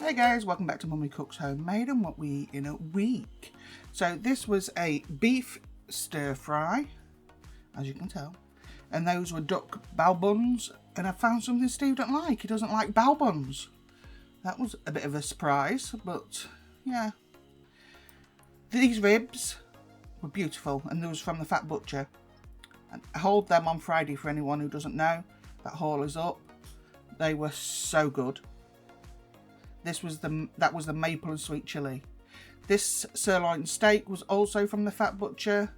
Hey guys, welcome back to Mummy Cooks Homemade and what we eat in a week. So this was a beef stir fry, as you can tell, and those were duck bao buns, and I found something Steve doesn't like. He doesn't like bao buns. That was a bit of a surprise, but yeah. These ribs were beautiful, and they was from the Fat Butcher. And I hauled them on Friday for anyone who doesn't know. That haul is up. They were so good. That was the maple and sweet chilli. This sirloin steak was also from the Fat Butcher,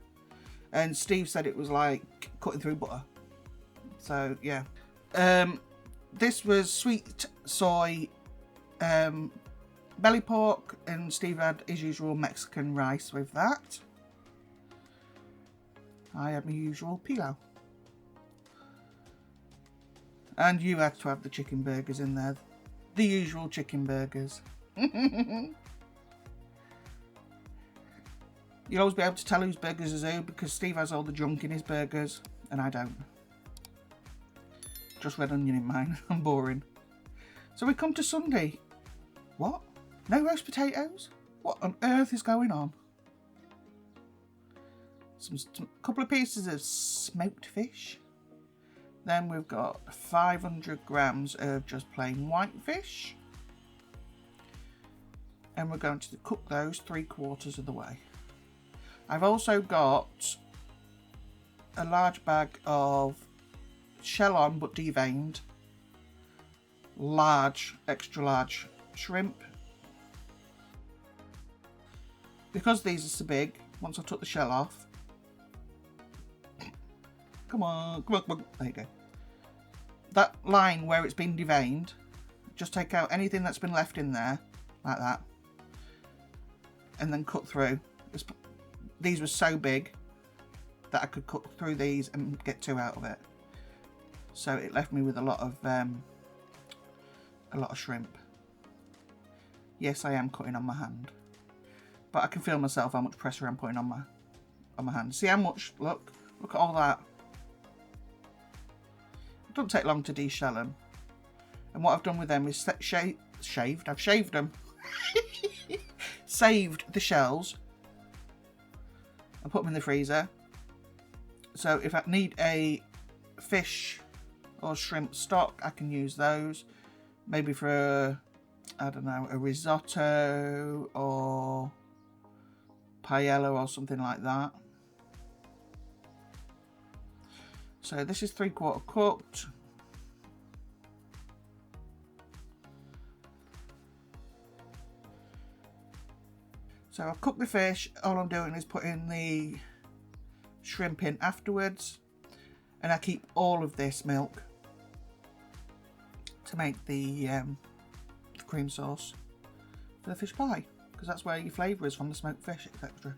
and Steve said it was like cutting through butter. So yeah. This was sweet soy belly pork, and Steve had his usual Mexican rice with that. I had my usual pilau. And you had to have the chicken burgers in there. The usual chicken burgers. You'll always be able to tell whose burgers is who because Steve has all the junk in his burgers and I don't. Just red onion in mine. I'm boring. So we come to Sunday. What? No roast potatoes? What on earth is going on? A couple of pieces of smoked fish. Then we've got 500 grams of just plain white fish. And we're going to cook those 3/4 of the way. I've also got a large bag of shell on but deveined, extra large shrimp. Because these are so big, once I took the shell off, come on, there you go. That line where it's been deveined, just take out anything that's been left in there, like that, and then cut through. These were so big that I could cut through these and get 2 out of it. So it left me with a lot of shrimp. Yes, I am cutting on my hand, but I can feel myself how much pressure I'm putting on my hand. See how much? Look at all that. Doesn't take long to de-shell them, and what I've done with them is I've shaved them. Saved the shells and put them in the freezer, so if I need a fish or shrimp stock I can use those, maybe for I don't know, a risotto or paella or something like that. So this is 3/4 cooked. So I've cooked the fish. All I'm doing is putting the shrimp in afterwards. And I keep all of this milk to make the cream sauce for the fish pie. Because that's where your flavour is from, the smoked fish, etc.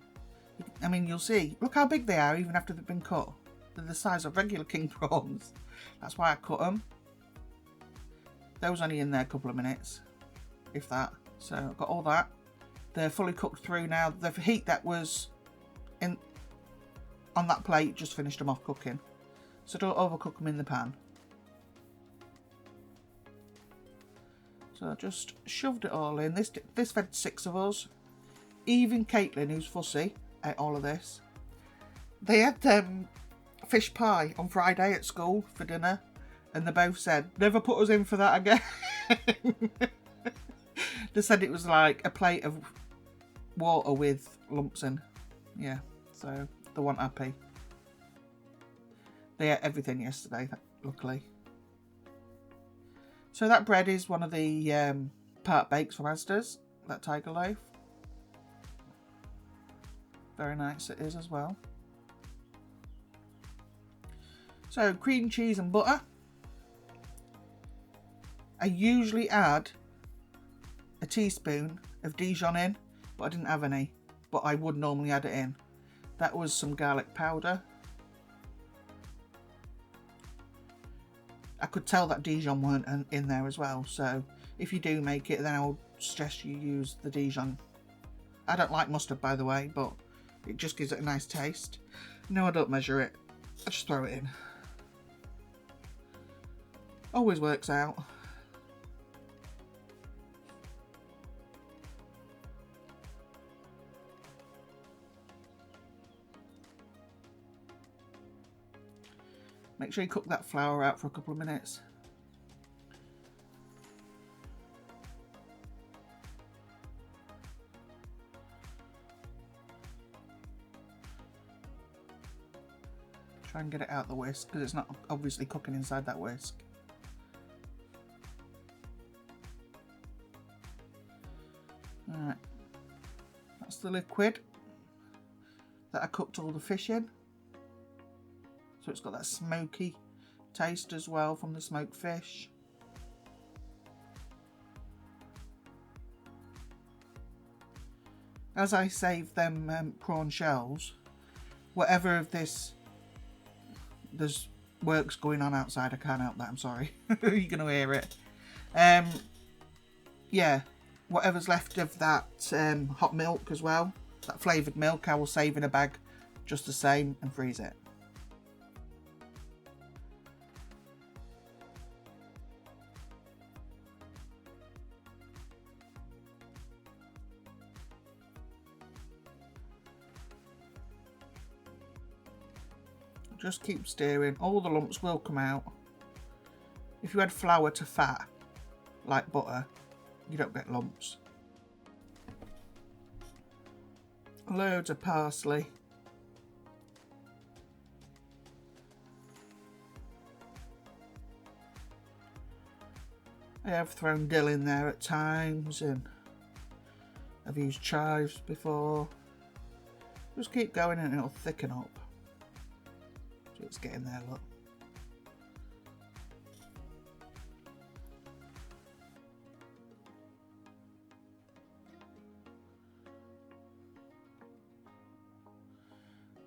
I mean, you'll see. Look how big they are even after they've been cut. They're the size of regular king prawns. That's why I cut them. They was only in there a couple of minutes, if that. So I've got all that. They're fully cooked through now. The heat that was in on that plate just finished them off cooking. So don't overcook them in the pan. So I just shoved it all in. This fed 6 of us. Even Caitlin, who's fussy, ate all of this. They had fish pie on Friday at school for dinner, and they both said, never put us in for that again. They said it was like a plate of water with lumps in. Yeah, so they weren't happy. They ate everything yesterday, luckily. So that bread is one of the part bakes from Asda's, that tiger loaf. Very nice it is as well. So cream cheese and butter. I usually add a teaspoon of Dijon in, but I didn't have any, but I would normally add it in. That was some garlic powder. I could tell that Dijon weren't in there as well, so if you do make it, then I would suggest you use the Dijon. I don't like mustard, by the way, but it just gives it a nice taste. No, I don't measure it. I just throw it in. Always works out. Make sure you cook that flour out for a couple of minutes. Try and get it out the whisk because it's not obviously cooking inside that whisk. Alright, that's the liquid that I cooked all the fish in. So it's got that smoky taste as well from the smoked fish. As I save them prawn shells, whatever of this, there's works going on outside, I can't help that, I'm sorry. You're going to hear it. Yeah, whatever's left of that hot milk as well, that flavoured milk, I will save in a bag just the same and freeze it. Just keep stirring, all the lumps will come out. If you add flour to fat, like butter, you don't get lumps. Loads of parsley. I have thrown dill in there at times, and I've used chives before. Just keep going and it'll thicken up. So it's getting there, look.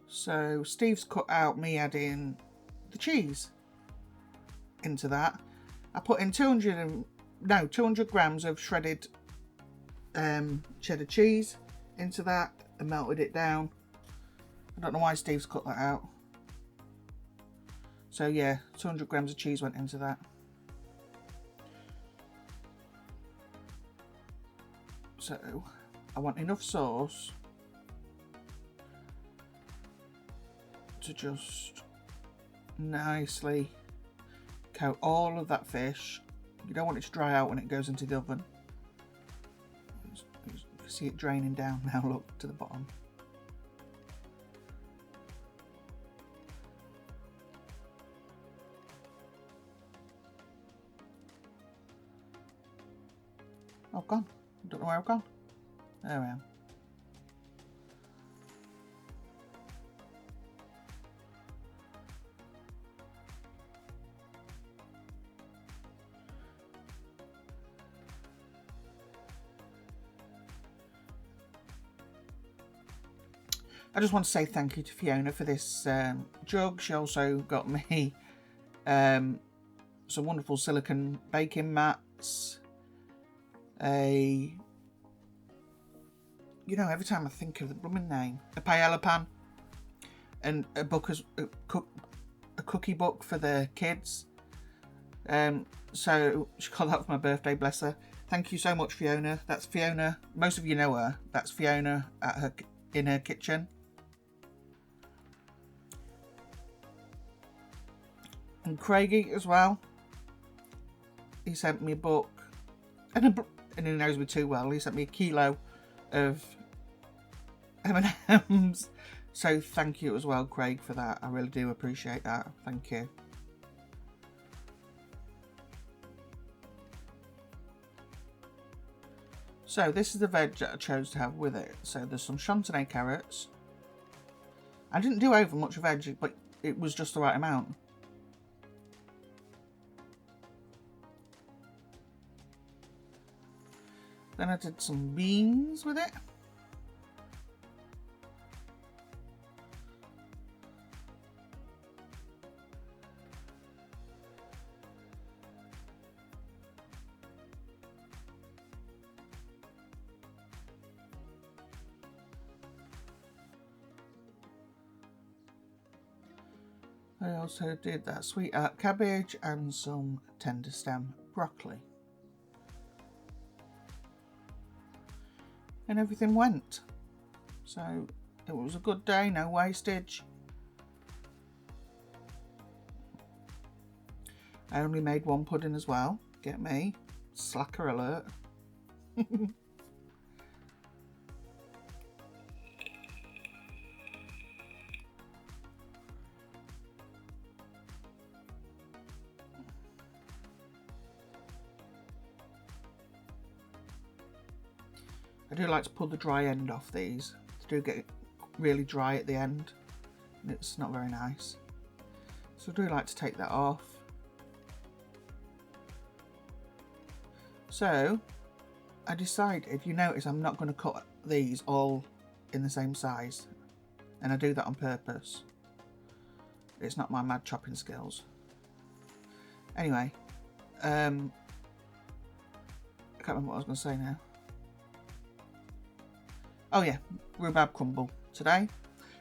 So Steve's cut out me adding the cheese into that. I put in 200 grams of shredded cheddar cheese into that and melted it down. I don't know why Steve's cut that out. So yeah, 200 grams of cheese went into that. So I want enough sauce to just nicely coat all of that fish. You don't want it to dry out when it goes into the oven. You see it draining down now, look, to the bottom. I've gone. I don't know where I've gone. There I am. I just want to say thank you to Fiona for this jug. She also got me some wonderful silicone baking mats. You know, every time I think of the blooming name, a paella pan, and a book as a cookie book for the kids. So she got that for my birthday, bless her. Thank you so much, Fiona. That's Fiona. Most of you know her. That's Fiona in her kitchen. And Craigie as well. He sent me a book, and he knows me too well. He sent me a kilo of M&Ms. So thank you as well, Craig, for that. I really do appreciate that. Thank you. So this is the veg that I chose to have with it. So there's some chantenay carrots. I didn't do over much veg, but it was just the right amount. Then I did some beans with it. I also did that sweetheart cabbage and some tender stem broccoli. And everything went. So it was a good day, no wastage. I only made one pudding as well. Get me. Slacker alert. I do like to pull the dry end off these. They do get really dry at the end and it's not very nice. So I do like to take that off. So I decided, you notice I'm not going to cut these all in the same size, and I do that on purpose. It's not my mad chopping skills. Anyway, I can't remember what I was going to say now. Oh yeah, rhubarb crumble today.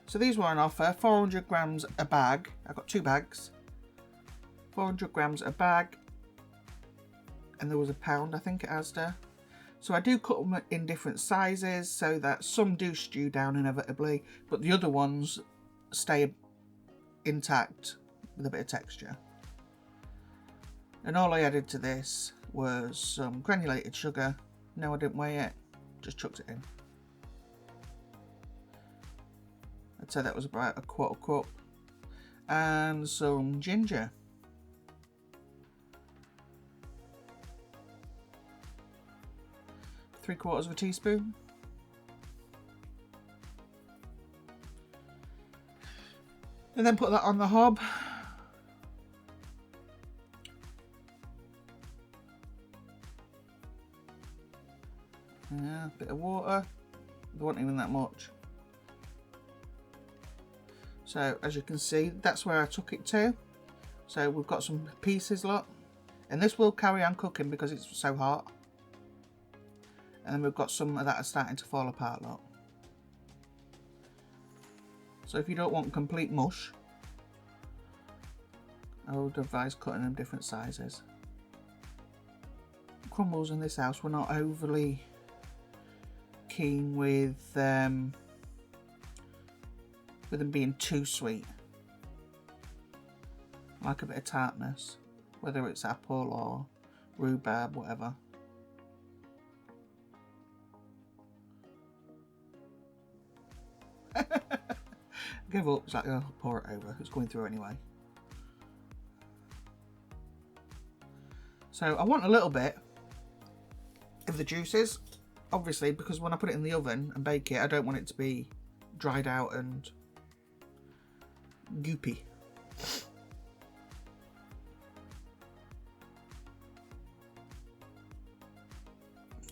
So these were on offer, 400 grams a bag. I got 2 bags. 400 grams a bag. And there was £1, I think, at Asda. So I do cut them in different sizes so that some do stew down inevitably, but the other ones stay intact with a bit of texture. And all I added to this was some granulated sugar. No, I didn't weigh it, just chucked it in. I'd say that was about a 1/4 cup. And some ginger. ¾ teaspoon. And then put that on the hob. Yeah, a bit of water. There wasn't even that much. So as you can see, that's where I took it to. So we've got some pieces, look. And this will carry on cooking because it's so hot. And then we've got some of that are starting to fall apart, look. So if you don't want complete mush, I would advise cutting them different sizes. Crumbles in this house, we're not overly keen with them being too sweet. I like a bit of tartness, whether it's apple or rhubarb, whatever. I give up. It's like, oh, I'll pour it over. It's going through anyway. So I want a little bit of the juices, obviously, because when I put it in the oven and bake it, I don't want it to be dried out and goopy.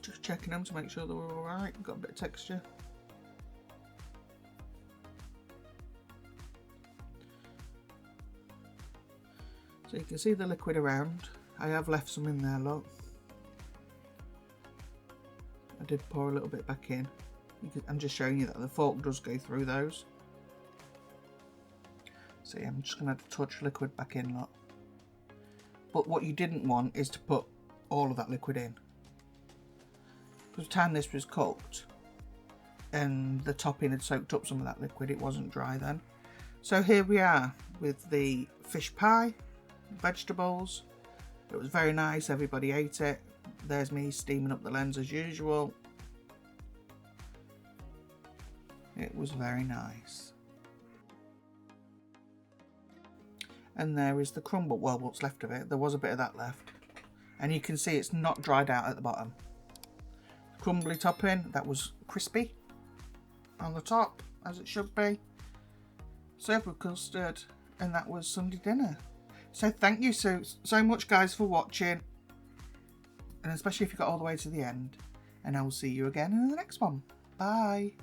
Just checking them to make sure they were alright. Got a bit of texture. So you can see the liquid around. I have left some in there, look. I did pour a little bit back in. I'm just showing you that the fork does go through those. See, I'm just going to add a touch liquid back in, look. But what you didn't want is to put all of that liquid in. Because the time this was cooked and the topping had soaked up some of that liquid, it wasn't dry then. So here we are with the fish pie, vegetables. It was very nice, everybody ate it. There's me steaming up the lens as usual. It was very nice. And there is the crumble, well, what's left of it. There was a bit of that left. And you can see it's not dried out at the bottom. Crumbly topping, that was crispy on the top, as it should be. Served with custard, and that was Sunday dinner. So thank you so much, guys, for watching. And especially if you got all the way to the end. And I will see you again in the next one. Bye.